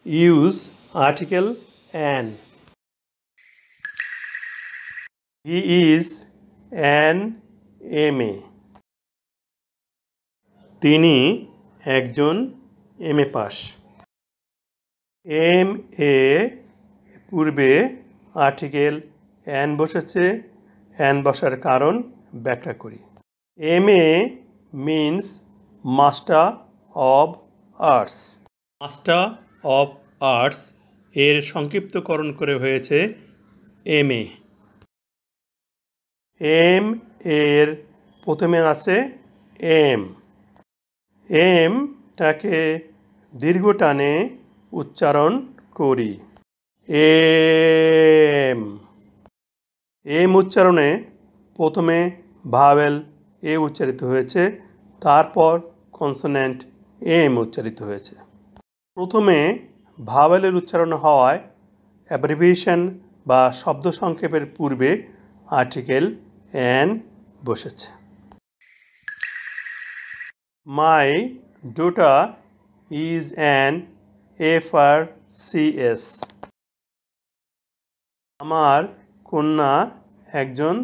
Use article an. He is an MA. তিনি একজন MA pass. MA পূর্বে article an বসেছে। অ্যান বসার কারণ ব্যাখ্যা করি। MA means master of arts. Master of arts এর সংক্ষিপ্তকরণ করে হয়েছে MA। M এর প্রথমে আছে M। এমটাকে দীর্ঘ টানে উচ্চারণ করি। এম উচ্চারণে প্রথমে ভাওয়েল এ উচ্চারিত হয়েছে, তারপর কনসোনেন্ট এম উচ্চারিত হয়েছে। প্রথমে ভাওয়েলের উচ্চারণ হওয়ায় অ্যাব্রিভিয়েশন বা শব্দ সংক্ষেপের পূর্বে আর্টিকেল অ্যান বসেছে। My daughter is an FRCS. আমার কন্যা একজন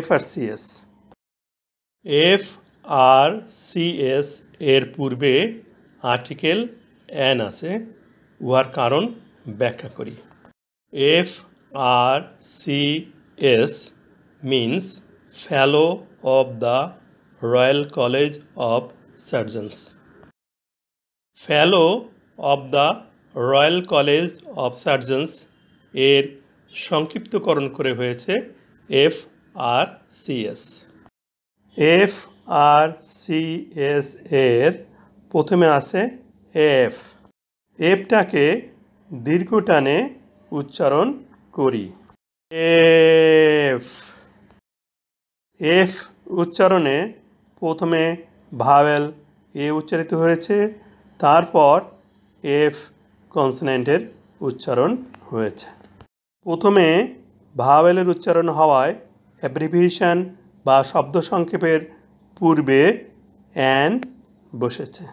FRCS। FRCS এর পূর্বে আর্টিকেল অ্যান আছে, উহার কারণ ব্যাখ্যা করি। FRCS means Fellow of the Royal College of Surgeons. Fellow of the Royal College of Surgeons এর সংক্ষিপ্তকরণ করে হয়েছে FRCS। FRCS এর প্রথমে আছে F। এফটাকে দীর্ঘ টানে উচ্চারণ করি। এফ উচ্চারণে প্রথমে ভাওয়েল এ উচ্চারিত হয়েছে, তারপর এফ কনসোনেন্টের উচ্চারণ হয়েছে। প্রথমে ভাওয়েলের উচ্চারণ হওয়ায় অ্যাব্রিভিয়েশন বা শব্দ সংক্ষেপের পূর্বে অ্যান বসেছে।